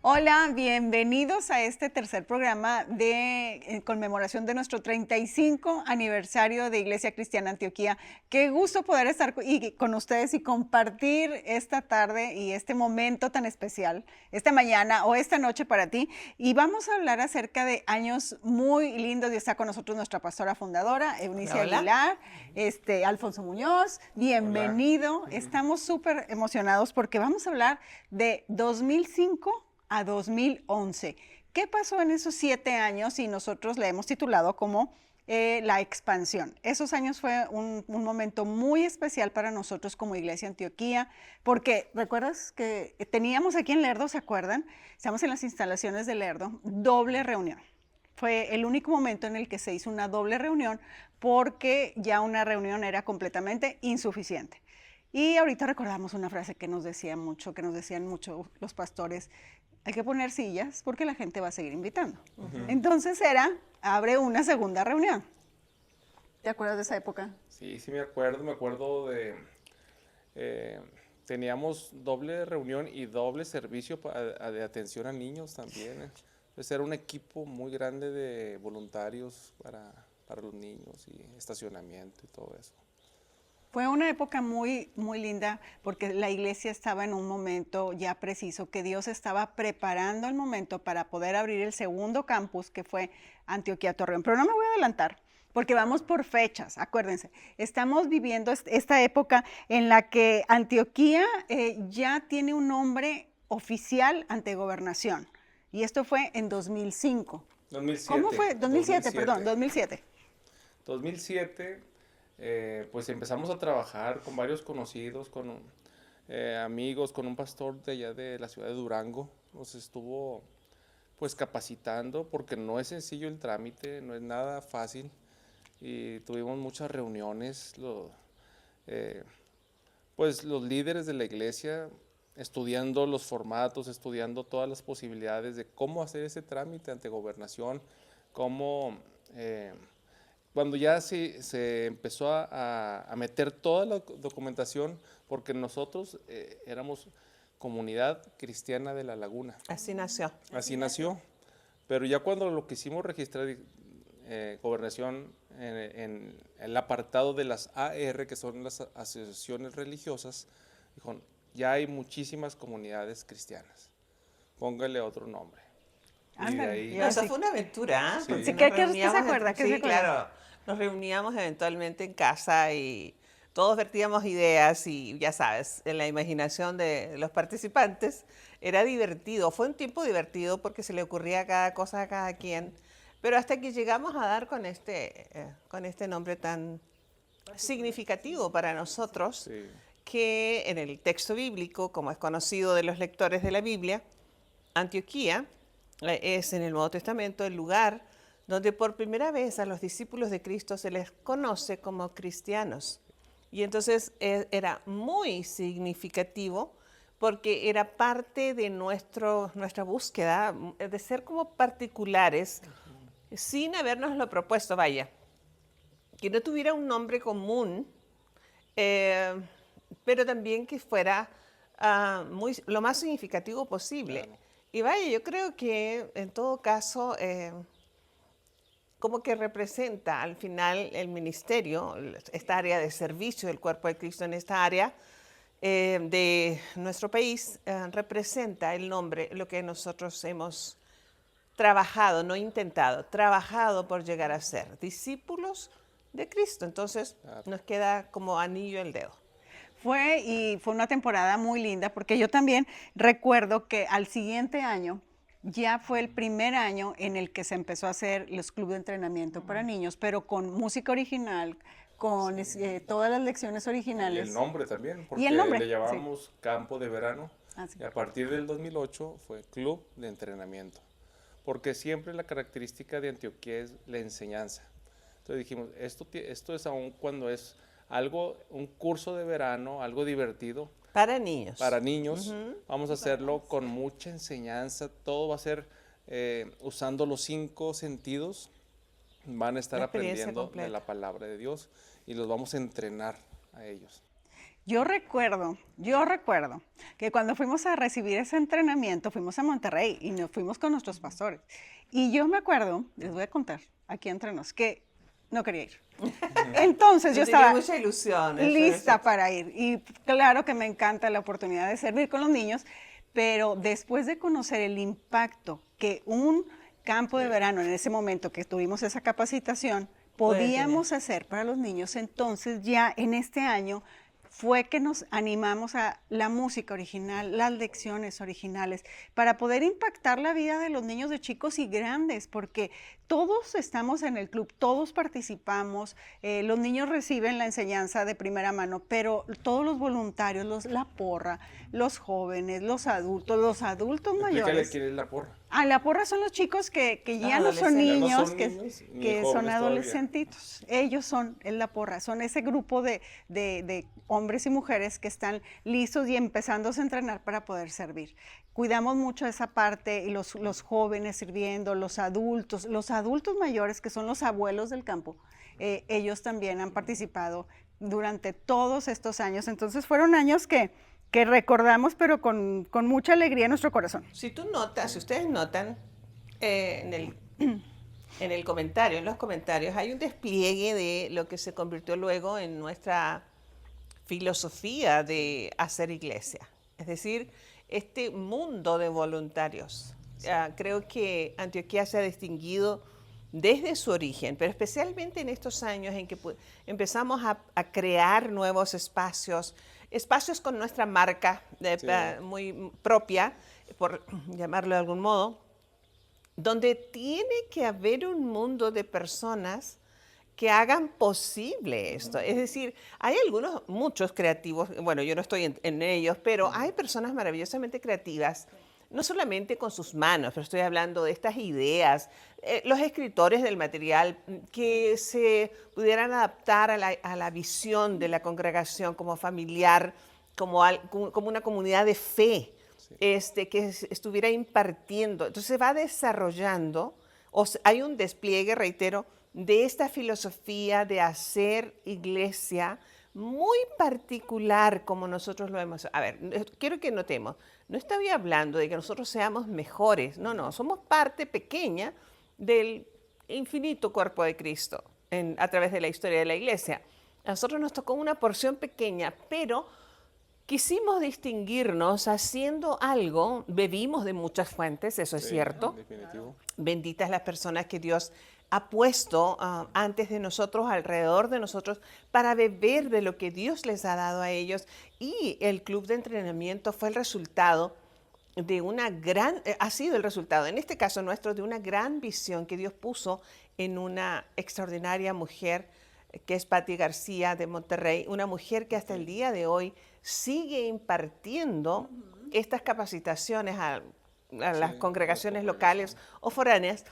Hola, bienvenidos a este tercer programa de conmemoración de nuestro 35 aniversario de Iglesia Cristiana Antioquía. Qué gusto poder estar con ustedes y compartir esta tarde y este momento tan especial, esta mañana o esta noche para ti. Y vamos a hablar acerca de años muy lindos y está con nosotros nuestra pastora fundadora, Eunice Hola, hola. Aguilar, Alfonso Muñoz. Bienvenido. Hola. Estamos súper emocionados porque vamos a hablar de 2005 a 2011. ¿Qué pasó en esos 7 años? Y nosotros le hemos titulado como la expansión. Esos años fue un momento muy especial para nosotros como Iglesia Antioquía, porque recuerdas que teníamos aquí en Lerdo, ¿se acuerdan? Estamos en las instalaciones de Lerdo, doble reunión. Fue el único momento en el que se hizo una doble reunión porque ya una reunión era completamente insuficiente. Y ahorita recordamos una frase que nos decían mucho los pastores: hay que poner sillas porque la gente va a seguir invitando. Entonces abre una segunda reunión. ¿Te acuerdas de esa época? Sí, sí me acuerdo de... eh, teníamos doble reunión y doble servicio de atención a niños también. Entonces era un equipo muy grande de voluntarios para los niños y estacionamiento y todo eso. Fue una época muy, muy linda porque la iglesia estaba en un momento ya preciso, que Dios estaba preparando el momento para poder abrir el segundo campus, que fue Antioquía Torreón. Pero no me voy a adelantar porque vamos por fechas, acuérdense. Estamos viviendo esta época en la que Antioquía ya tiene un nombre oficial ante gobernación. Y esto fue en 2005. 2007. ¿Cómo fue? 2007, perdón, 2007. 2007, pues empezamos a trabajar con varios conocidos, con amigos, con un pastor de allá de la ciudad de Durango. Nos estuvo pues capacitando porque no es sencillo el trámite, no es nada fácil y tuvimos muchas reuniones, pues los líderes de la iglesia estudiando los formatos, estudiando todas las posibilidades de cómo hacer ese trámite ante gobernación, cómo... cuando ya se empezó a meter toda la documentación, porque nosotros éramos Comunidad Cristiana de La Laguna. Así nació. Así nació. Pero ya cuando lo quisimos registrar gobernación en el apartado de las AR, que son las asociaciones religiosas, dijo, ya hay muchísimas comunidades cristianas. Póngale otro nombre. Y de Ándale, ahí, No, eso fue una aventura. Sí. Porque Sí, nos ¿qué usted se reuníamos acuerda? ¿Qué se sí, acuerda? claro. Nos reuníamos eventualmente en casa y todos vertíamos ideas y ya sabes, en la imaginación de los participantes era divertido. Fue un tiempo divertido porque se le ocurría cada cosa a cada quien. Pero hasta que llegamos a dar con este nombre tan significativo para nosotros, sí. que en el texto bíblico, como es conocido de los lectores de la Biblia, Antioquía es en el Nuevo Testamento el lugar donde por primera vez a los discípulos de Cristo se les conoce como cristianos. Y entonces era muy significativo porque era parte de nuestra búsqueda de ser como particulares, sin habernoslo propuesto, vaya, que no tuviera un nombre común, eh, pero también que fuera lo más significativo posible. Claro. Y vaya, yo creo que en todo caso, como que representa al final el ministerio, esta área de servicio del cuerpo de Cristo en esta área de nuestro país, representa el nombre, lo que nosotros hemos trabajado, no intentado, trabajado por llegar a ser discípulos de Cristo. Entonces Claro. nos queda como anillo el dedo. Fue una temporada muy linda porque yo también recuerdo que al siguiente año ya fue el primer año en el que se empezó a hacer los clubes de entrenamiento para niños, pero con música original, con todas las lecciones Y originales. el nombre también, Y porque el nombre, le sí. llamamos campo de verano. Ah, sí. Y a partir del 2008 fue club de entrenamiento. Porque siempre la característica de Antioquía es la enseñanza. Entonces dijimos, esto es aún cuando es algo, un curso de verano, algo divertido Para niños. para niños. Vamos a hacerlo con mucha enseñanza. Todo va a ser usando los 5 sentidos. Van a estar La experiencia aprendiendo completa. de la palabra de Dios y los vamos a entrenar a ellos. Yo recuerdo que cuando fuimos a recibir ese entrenamiento, fuimos a Monterrey y nos fuimos con nuestros pastores. Y yo me acuerdo, les voy a contar aquí entre nos, que no quería ir. Entonces yo tenía estaba mucha ilusión. eso lista es. para ir. Y claro que me encanta la oportunidad de servir con los niños, pero después de conocer el impacto que un campo de verano en ese momento que tuvimos esa capacitación, Puede podíamos hacer para los niños, entonces ya en este año fue que nos animamos a la música original, las lecciones originales, para poder impactar la vida de los niños, de chicos y grandes, porque todos estamos en el club, todos participamos, los niños reciben la enseñanza de primera mano, pero todos los voluntarios, la porra, los jóvenes, los adultos Explícale mayores. quién es la porra. La porra son los chicos que ya no son Adolescentes. niños, Ya no son niños, ni que son jóvenes todavía. adolescentitos. Ellos es la porra, son ese grupo de hombres y mujeres que están listos y empezándose a entrenar para poder servir. Cuidamos mucho esa parte, y los jóvenes sirviendo, los adultos mayores, que son los abuelos del campo, ellos también han participado durante todos estos años. Entonces fueron años que recordamos, pero con mucha alegría en nuestro corazón. Si ustedes notan, en el comentario, en los comentarios, hay un despliegue de lo que se convirtió luego en nuestra filosofía de hacer iglesia. Es decir, este mundo de voluntarios. Creo que Antioquía se ha distinguido desde su origen, pero especialmente en estos años en que empezamos a crear nuevos espacios con nuestra marca muy propia, por llamarlo de algún modo, donde tiene que haber un mundo de personas que hagan posible esto. Es decir, hay muchos creativos, bueno, yo no estoy en ellos, pero hay personas maravillosamente creativas, no solamente con sus manos, pero estoy hablando de estas ideas, los escritores del material que se pudieran adaptar a la visión de la congregación como familiar, como una comunidad de fe, que estuviera impartiendo. Entonces se va desarrollando, hay un despliegue, reitero, de esta filosofía de hacer iglesia muy particular como nosotros lo hemos. A ver, quiero que notemos, no estoy hablando de que nosotros seamos mejores, no, somos parte pequeña del infinito cuerpo de Cristo a través de la historia de la iglesia. A nosotros nos tocó una porción pequeña, pero quisimos distinguirnos haciendo algo, bebimos de muchas fuentes, eso es cierto. Definitivo. Benditas las personas que Dios ha puesto antes de nosotros, alrededor de nosotros, para beber de lo que Dios les ha dado a ellos. Y el club de entrenamiento fue el resultado de ha sido el resultado, en este caso nuestro, de una gran visión que Dios puso en una extraordinaria mujer, que es Patti García de Monterrey, una mujer que hasta el día de hoy sigue impartiendo estas capacitaciones a las congregaciones locales o foráneas,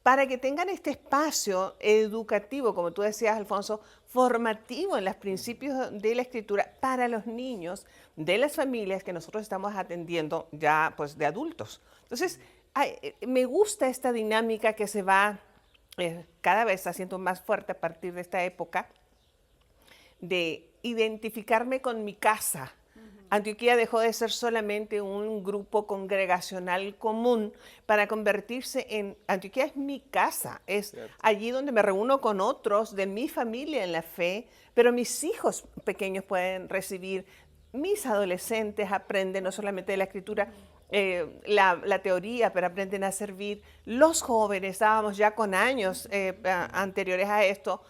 para que tengan este espacio educativo, como tú decías, Alfonso, formativo en los principios de la Escritura para los niños de las familias que nosotros estamos atendiendo ya pues de adultos. Entonces, me gusta esta dinámica que se va cada vez haciendo más fuerte a partir de esta época, de identificarme con mi casa. Antioquía dejó de ser solamente un grupo congregacional común para convertirse en... Antioquía es mi casa, es allí donde me reúno con otros de mi familia en la fe, pero mis hijos pequeños pueden recibir, mis adolescentes aprenden no solamente de la Escritura, la teoría, pero aprenden a servir. Los jóvenes, estábamos ya con años anteriores a esto,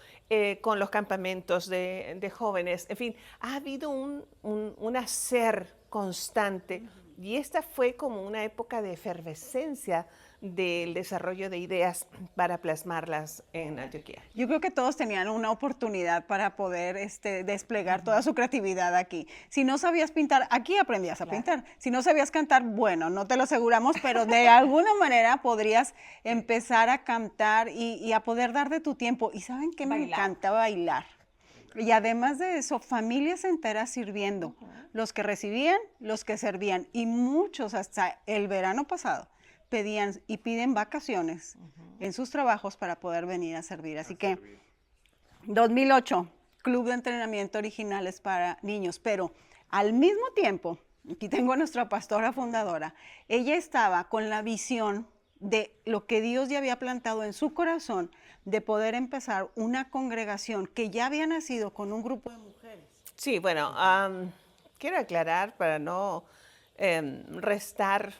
con los campamentos de jóvenes. En fin, ha habido un hacer constante, y esta fue como una época de efervescencia del desarrollo de ideas para plasmarlas en Antioquía. Yo creo que todos tenían una oportunidad para poder desplegar toda su creatividad aquí. Si no sabías pintar, aquí aprendías a pintar. Si no sabías cantar, bueno, no te lo aseguramos, pero de alguna manera podrías empezar a cantar y a poder dar de tu tiempo. ¿Y saben qué? Me encanta bailar. Y además de eso, familias enteras sirviendo. Los que recibían, los que servían. Y muchos hasta el verano pasado pedían y piden vacaciones en sus trabajos para poder venir a servir. Así que 2008, club de entrenamiento originales para niños, pero al mismo tiempo, aquí tengo a nuestra pastora fundadora, ella estaba con la visión de lo que Dios ya había plantado en su corazón, de poder empezar una congregación que ya había nacido con un grupo de mujeres. Sí, bueno, quiero aclarar para no restar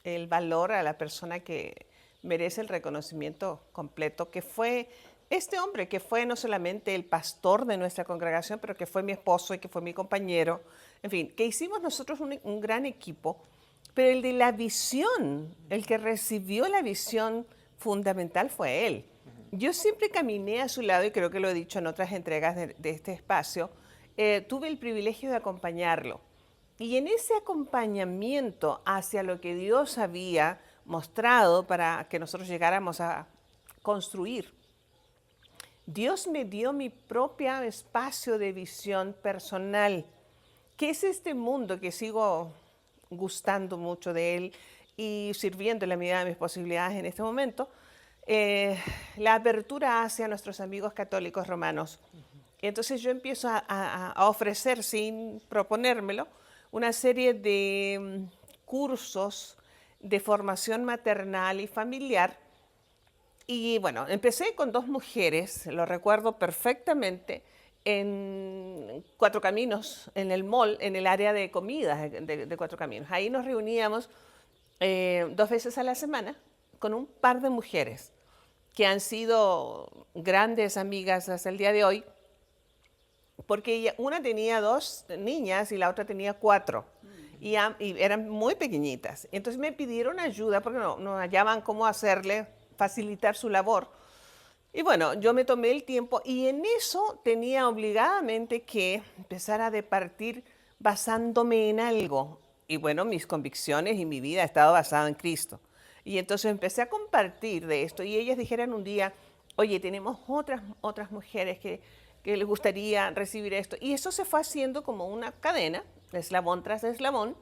el valor a la persona que merece el reconocimiento completo, que fue este hombre, que fue no solamente el pastor de nuestra congregación, pero que fue mi esposo y que fue mi compañero, en fin, que hicimos nosotros un gran equipo, pero el de la visión, el que recibió la visión fundamental fue él. Yo siempre caminé a su lado, y creo que lo he dicho en otras entregas de este espacio, tuve el privilegio de acompañarlo. Y en ese acompañamiento hacia lo que Dios había mostrado para que nosotros llegáramos a construir, Dios me dio mi propio espacio de visión personal, que es este mundo que sigo gustando mucho de él y sirviendo en la medida de mis posibilidades en este momento, la apertura hacia nuestros amigos católicos romanos. Entonces yo empiezo a ofrecer, sin proponérmelo, una serie de cursos de formación maternal y familiar. Y bueno, empecé con 2 mujeres, lo recuerdo perfectamente, en Cuatro Caminos, en el mall, en el área de comidas de Cuatro Caminos. Ahí nos reuníamos 2 veces a la semana con un par de mujeres que han sido grandes amigas hasta el día de hoy, porque una tenía 2 niñas y la otra tenía 4, y eran muy pequeñitas. Entonces me pidieron ayuda porque no hallaban cómo facilitar su labor. Y bueno, yo me tomé el tiempo y en eso tenía obligadamente que empezar a departir basándome en algo. Y bueno, mis convicciones y mi vida ha estado basada en Cristo. Y entonces empecé a compartir de esto y ellas dijeron un día, oye, tenemos otras mujeres que les gustaría recibir esto. Y eso se fue haciendo como una cadena, eslabón tras eslabón,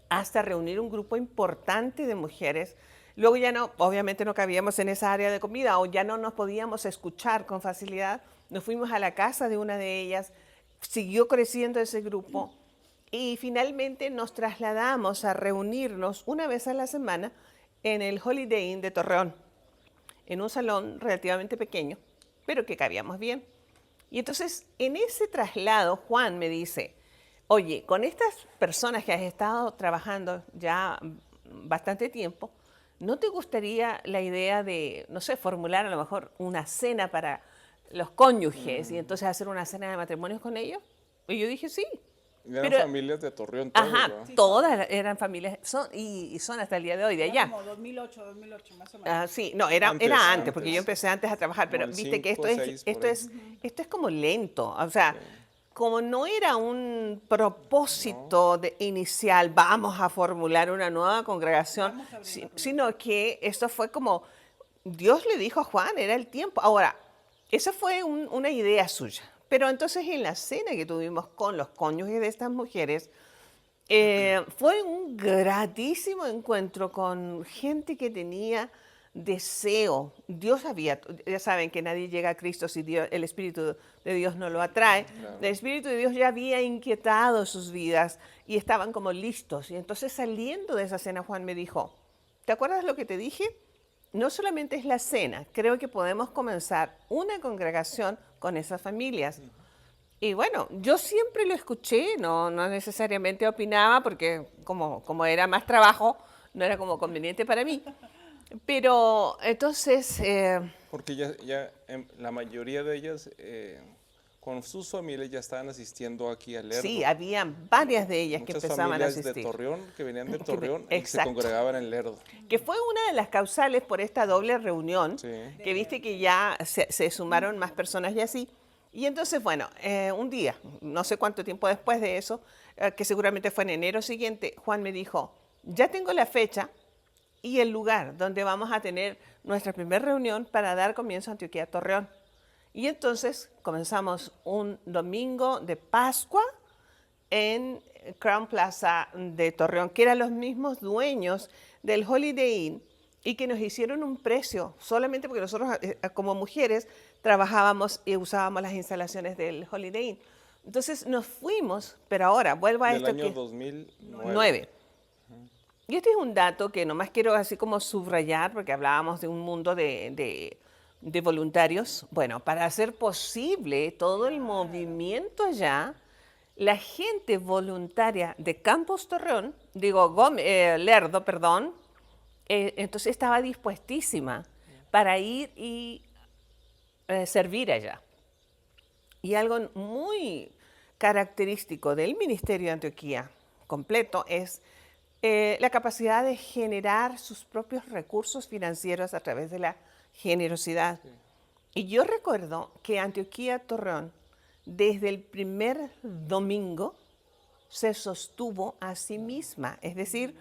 hasta reunir un grupo importante de mujeres. Luego ya no, obviamente no cabíamos en esa área de comida o ya no nos podíamos escuchar con facilidad. Nos fuimos a la casa de una de ellas, siguió creciendo ese grupo y finalmente nos trasladamos a reunirnos una vez a la semana en el Holiday Inn de Torreón, en un salón relativamente pequeño, pero que cabíamos bien. Y entonces en ese traslado Juan me dice, oye, con estas personas que has estado trabajando ya bastante tiempo, ¿no te gustaría la idea de, no sé, formular a lo mejor una cena para los cónyuges y entonces hacer una cena de matrimonios con ellos? Y yo dije, sí. Eran familias de Torreón todos, Ajá, ¿verdad? sí, todas eran familias, y son hasta el día de hoy de allá. Como 2008 más o menos. Sí, no, era antes, porque yo empecé antes a trabajar, pero Como el viste que 5, 6 por esto es como lento, o sea, como no era un propósito inicial, vamos a formular una nueva congregación, sino que esto fue como, Dios le dijo a Juan, era el tiempo. Ahora, esa fue una idea suya, pero entonces en la cena que tuvimos con los cónyuges de estas mujeres, fue un gratísimo encuentro con gente que tenía deseo. Dios había, ya saben que nadie llega a Cristo si el Espíritu de Dios no lo atrae. Claro. El Espíritu de Dios ya había inquietado sus vidas y estaban como listos. Y entonces saliendo de esa cena, Juan me dijo, ¿te acuerdas lo que te dije? No solamente es la cena, creo que podemos comenzar una congregación con esas familias. Y bueno, yo siempre lo escuché, no necesariamente opinaba, porque como era más trabajo, no era como conveniente para mí. Pero entonces, Porque la mayoría de ellas, con sus familias, ya estaban asistiendo aquí a Lerdo. sí, habían varias de ellas que Muchas empezaban a familias asistir. de Torreón, que venían de Torreón y se Exacto. congregaban en Lerdo. Que fue una de las causales por esta doble reunión, Sí. que viste que ya se sumaron más personas y así. Y entonces, bueno, un día, no sé cuánto tiempo después de eso, que seguramente fue en enero siguiente, Juan me dijo, ya tengo la fecha y el lugar donde vamos a tener nuestra primera reunión para dar comienzo a Antioquía Torreón. Y entonces comenzamos un domingo de Pascua en Crown Plaza de Torreón, que eran los mismos dueños del Holiday Inn y que nos hicieron un precio solamente porque nosotros como mujeres trabajábamos y usábamos las instalaciones del Holiday Inn. Entonces nos fuimos, pero ahora vuelvo a Del esto año que 2009. y este es un dato que nomás quiero así como subrayar, porque hablábamos de un mundo de voluntarios. Bueno, para hacer posible todo el movimiento allá, la gente voluntaria de Campos Torreón, Lerdo, perdón, entonces estaba dispuestísima para ir y servir allá. Y algo muy característico del Ministerio de Antioquía completo es la capacidad de generar sus propios recursos financieros a través de la generosidad. Y yo recuerdo que Antioquía Torreón, desde el primer domingo, se sostuvo a sí misma. Es decir,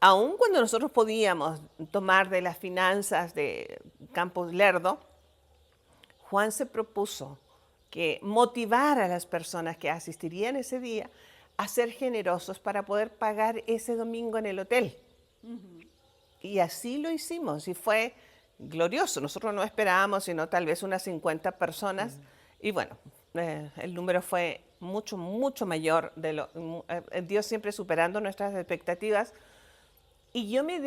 aun cuando nosotros podíamos tomar de las finanzas de Campos Lerdo, Juan se propuso que motivar a las personas que asistirían ese día a ser generosos para poder pagar ese domingo en el hotel. Y así lo hicimos y fue glorioso. Nosotros no esperábamos sino tal vez unas 50 personas y bueno, el número fue mucho, mucho mayor. Dios siempre superando nuestras expectativas. Y yo me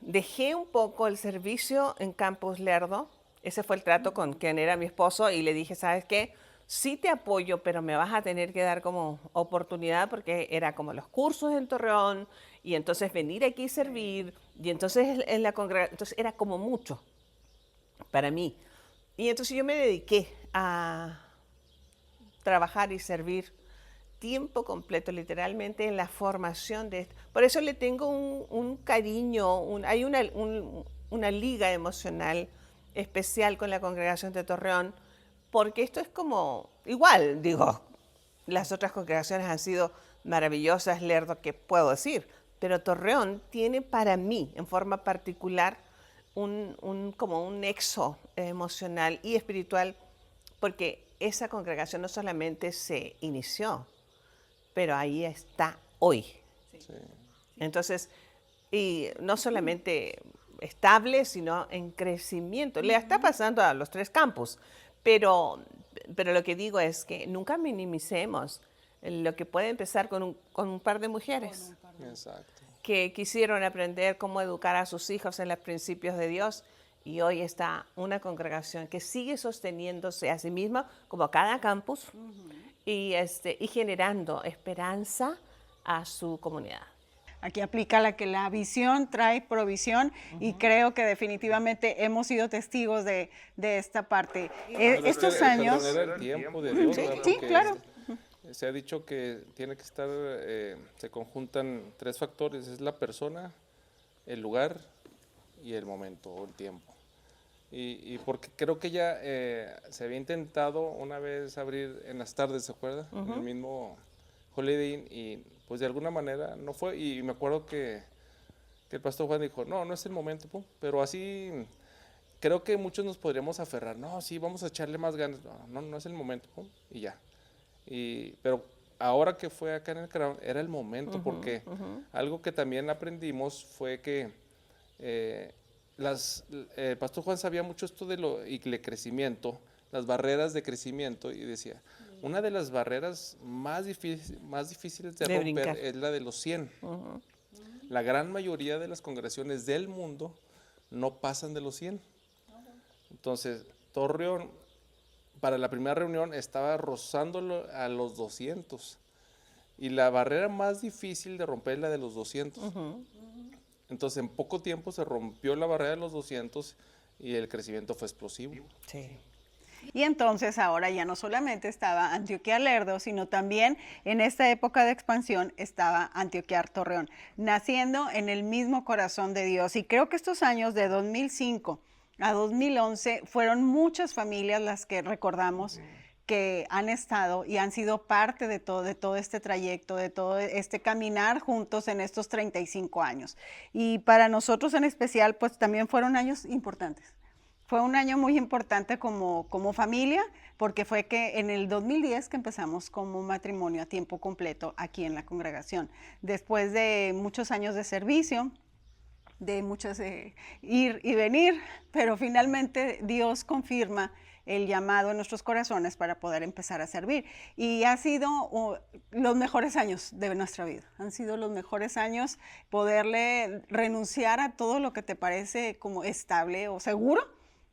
dejé un poco el servicio en Campos Lerdo. Ese fue el trato con quien era mi esposo y le dije, ¿sabes qué? Sí te apoyo, pero me vas a tener que dar como oportunidad porque era como los cursos en Torreón y entonces venir aquí y servir y entonces en la congregación, entonces era como mucho para mí. Y entonces yo me dediqué a trabajar y servir tiempo completo, literalmente, en la formación de esto. Por eso le tengo un cariño, hay una liga emocional especial con la congregación de Torreón, porque esto es como, igual, digo, las otras congregaciones han sido maravillosas, Lerdo, ¿qué puedo decir? Pero Torreón tiene para mí, en forma particular, como un nexo emocional y espiritual, porque esa congregación no solamente se inició, pero ahí está hoy. Sí. Entonces, y no solamente estable, sino en crecimiento. Le está pasando a los 3 campus, pero lo que digo es que nunca minimicemos lo que puede empezar con un par de mujeres Exacto. que quisieron aprender cómo educar a sus hijos en los principios de Dios. Y hoy está una congregación que sigue sosteniéndose a sí misma, como cada campus, y generando esperanza a su comunidad. Aquí aplica la que la visión trae provisión y creo que definitivamente hemos sido testigos de esta parte. Pero Estos perdón, años... era el tiempo de Dios, ¿verdad? Sí, Porque claro. se ha dicho que tiene que estar, se conjuntan 3 factores, es la persona, el lugar y el momento o el tiempo. Y porque creo que ya se había intentado una vez abrir en las tardes, ¿se acuerda? En el mismo Holiday Inn y pues de alguna manera no fue. Y me acuerdo que el pastor Juan dijo, no es el momento, pum. Pero así creo que muchos nos podríamos aferrar, no, sí, vamos a echarle más ganas, no es el momento, pum, y ya. Pero ahora que fue acá en el Crown, era el momento, porque algo que también aprendimos fue que el pastor Juan sabía mucho esto de crecimiento, las barreras de crecimiento, y decía, una de las barreras más difíciles de romper brincar es la de los 100. La gran mayoría de las congregaciones del mundo no pasan de los 100. Entonces, Torreón, para la primera reunión, estaba rozándolo a los 200. Y la barrera más difícil de romper es la de los 200. Entonces, en poco tiempo se rompió la barrera de los 200 y el crecimiento fue explosivo. Sí. Y entonces ahora ya no solamente estaba Antioquía Lerdo, sino también en esta época de expansión estaba Antioquía Torreón, naciendo en el mismo corazón de Dios. Y creo que estos años de 2005 a 2011 fueron muchas familias las que recordamos que han estado y han sido parte de todo este trayecto, de todo este caminar juntos en estos 35 años. Y para nosotros en especial, pues también fueron años importantes. Fue un año muy importante como familia, porque fue que en el 2010 que empezamos como matrimonio a tiempo completo aquí en la congregación. Después de muchos años de servicio, de muchas ir y venir, pero finalmente Dios confirma el llamado en nuestros corazones para poder empezar a servir. Y ha sido los mejores años de nuestra vida. Han sido los mejores años poderle renunciar a todo lo que te parece como estable o seguro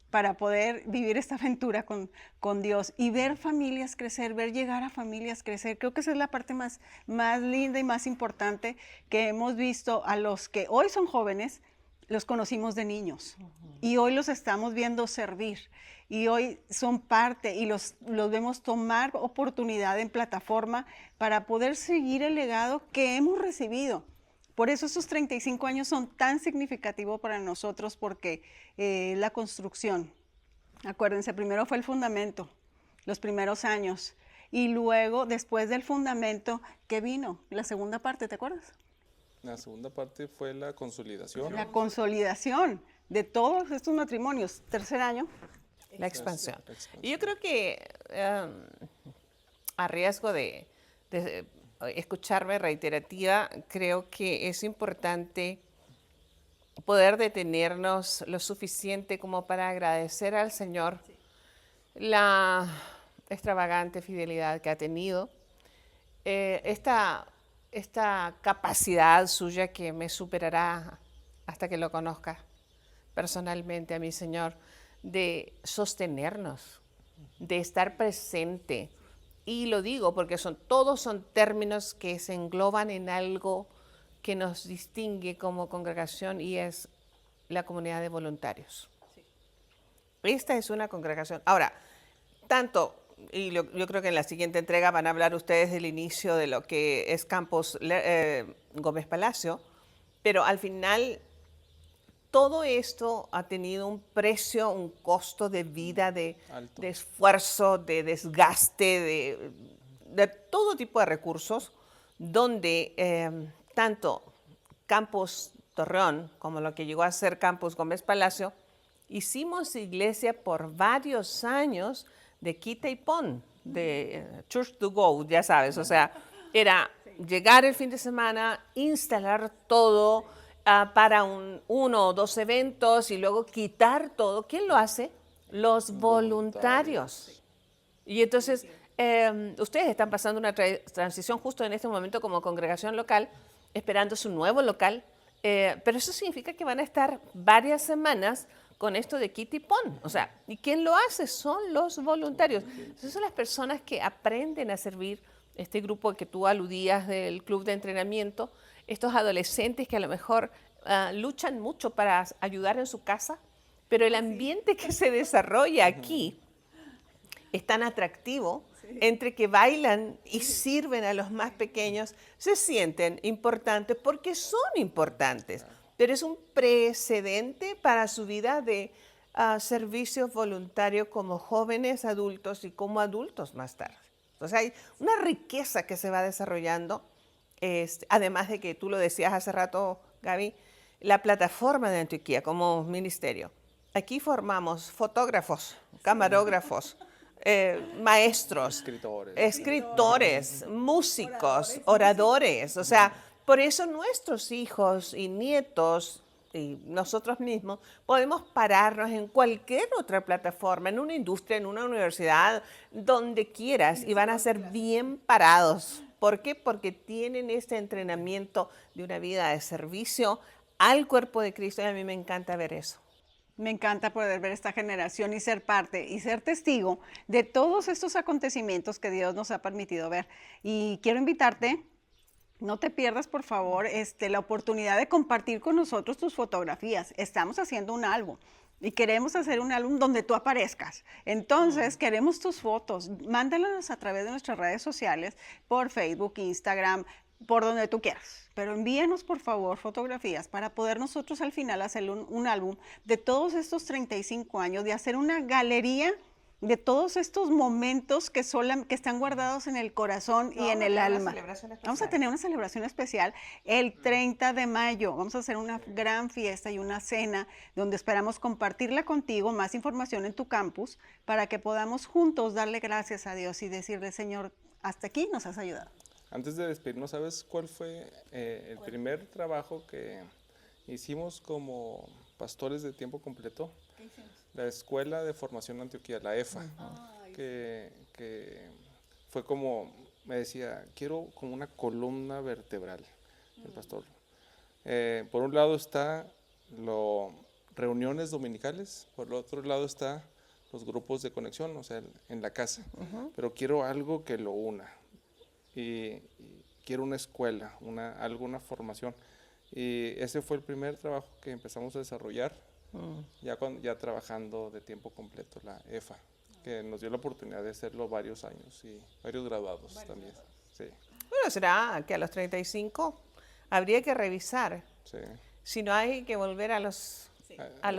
para poder vivir esta aventura con Dios y ver familias crecer, ver llegar a familias crecer. Creo que esa es la parte más linda y más importante que hemos visto. A los que hoy son jóvenes, los conocimos de niños y hoy los estamos viendo servir y hoy son parte y los vemos tomar oportunidad en plataforma para poder seguir el legado que hemos recibido. Por eso estos 35 años son tan significativos para nosotros, porque la construcción, acuérdense, primero fue el fundamento, los primeros años, y luego, después del fundamento, ¿qué vino? La segunda parte, ¿te acuerdas? La segunda parte fue la consolidación. La consolidación de todos estos matrimonios. Tercer año. La expansión. Y yo creo que a riesgo de escucharme reiterativa, creo que es importante poder detenernos lo suficiente como para agradecer al Señor la extravagante fidelidad que ha tenido, esta capacidad suya que me superará hasta que lo conozca personalmente a mi Señor, de sostenernos, de estar presente. Y lo digo porque todos son términos que se engloban en algo que nos distingue como congregación, y es la comunidad de voluntarios. Sí. Esta es una congregación. Ahora, yo creo que en la siguiente entrega van a hablar ustedes del inicio de lo que es Campus Gómez Palacio, pero al final todo esto ha tenido un precio, un costo de vida, de esfuerzo, de desgaste, de todo tipo de recursos, donde tanto Campus Torreón como lo que llegó a ser Campus Gómez Palacio, hicimos iglesia por varios años de quita y pon, de church to go, ya sabes, o sea, era llegar el fin de semana, instalar todo, para uno o dos eventos y luego quitar todo. ¿Quién lo hace? Los voluntarios. Y entonces, ustedes están pasando una transición justo en este momento como congregación local, esperando su nuevo local, pero eso significa que van a estar varias semanas con esto de quita y pon. O sea, ¿y quién lo hace? Son los voluntarios. Esas son las personas que aprenden a servir. Este grupo que tú aludías del club de entrenamiento, estos adolescentes que a lo mejor luchan mucho para ayudar en su casa, pero el ambiente que se desarrolla aquí es tan atractivo, entre que bailan y sirven a los más pequeños, se sienten importantes porque son importantes, pero es un precedente para su vida de servicio voluntario como jóvenes adultos y como adultos más tarde. Entonces hay una riqueza que se va desarrollando. Además de que tú lo decías hace rato, Gaby, la plataforma de Antioquía como ministerio. Aquí formamos fotógrafos, camarógrafos, maestros, escritores, músicos, oradores. O sea, por eso nuestros hijos y nietos y nosotros mismos podemos pararnos en cualquier otra plataforma, en una industria, en una universidad, donde quieras, y van a ser bien parados. ¿Por qué? Porque tienen este entrenamiento de una vida de servicio al cuerpo de Cristo, y a mí me encanta ver eso. Me encanta poder ver esta generación y ser parte y ser testigo de todos estos acontecimientos que Dios nos ha permitido ver. Y quiero invitarte, no te pierdas, por favor, la oportunidad de compartir con nosotros tus fotografías. Estamos haciendo un álbum y queremos hacer un álbum donde tú aparezcas. Entonces, queremos tus fotos. Mándalas a través de nuestras redes sociales, por Facebook, Instagram, por donde tú quieras. Pero envíanos, por favor, fotografías para poder nosotros al final hacer un álbum de todos estos 35 años, de hacer una galería de todos estos momentos que están guardados en el corazón y en el alma. Vamos a tener una celebración especial el 30 de mayo. Vamos a hacer una gran fiesta y una cena donde esperamos compartirla contigo, más información en tu campus, para que podamos juntos darle gracias a Dios y decirle, Señor, hasta aquí nos has ayudado. Antes de despedirnos, ¿sabes cuál fue el primer trabajo que hicimos como pastores de tiempo completo la Escuela de Formación Antioquía, la EFA, que fue como, me decía, quiero como una columna vertebral, el pastor. Por un lado está reuniones dominicales, por el otro lado está los grupos de conexión, o sea, en la casa, pero quiero algo que lo una, y quiero una escuela, alguna formación, y ese fue el primer trabajo que empezamos a desarrollar, ya trabajando de tiempo completo, la EFA, que nos dio la oportunidad de hacerlo varios años y varios graduados también. Sí, Bueno, será que a los 35 habría que revisar sí. si no hay que volver a los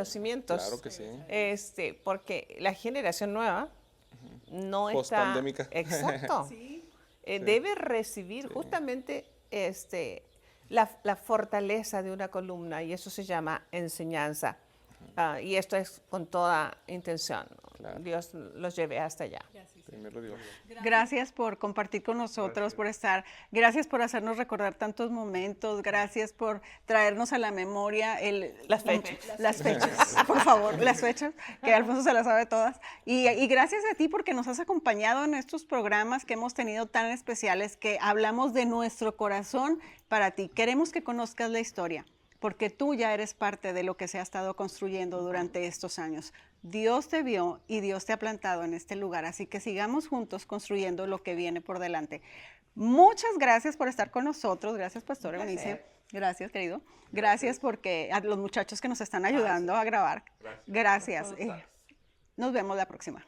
cimientos. Claro que sí. Porque la generación nueva no está... Pospandémica. Exacto. Debe recibir justamente la fortaleza de una columna, y eso se llama enseñanza. Y esto es con toda intención. Claro. Dios los lleve hasta allá. Primero Dios. Gracias por compartir con nosotros, por estar. Gracias por hacernos recordar tantos momentos. Gracias por traernos a la memoria Las fechas. Las fechas, por favor, las fechas, que Alfonso se las sabe todas. Y gracias a ti porque nos has acompañado en estos programas que hemos tenido tan especiales, que hablamos de nuestro corazón para ti. Queremos que conozcas la historia, porque tú ya eres parte de lo que se ha estado construyendo durante estos años. Dios te vio y Dios te ha plantado en este lugar, así que sigamos juntos construyendo lo que viene por delante. Muchas gracias por estar con nosotros. Gracias, Pastor Eunice. Gracias, querido. Gracias porque a los muchachos que nos están ayudando a grabar. Gracias. Nos vemos la próxima.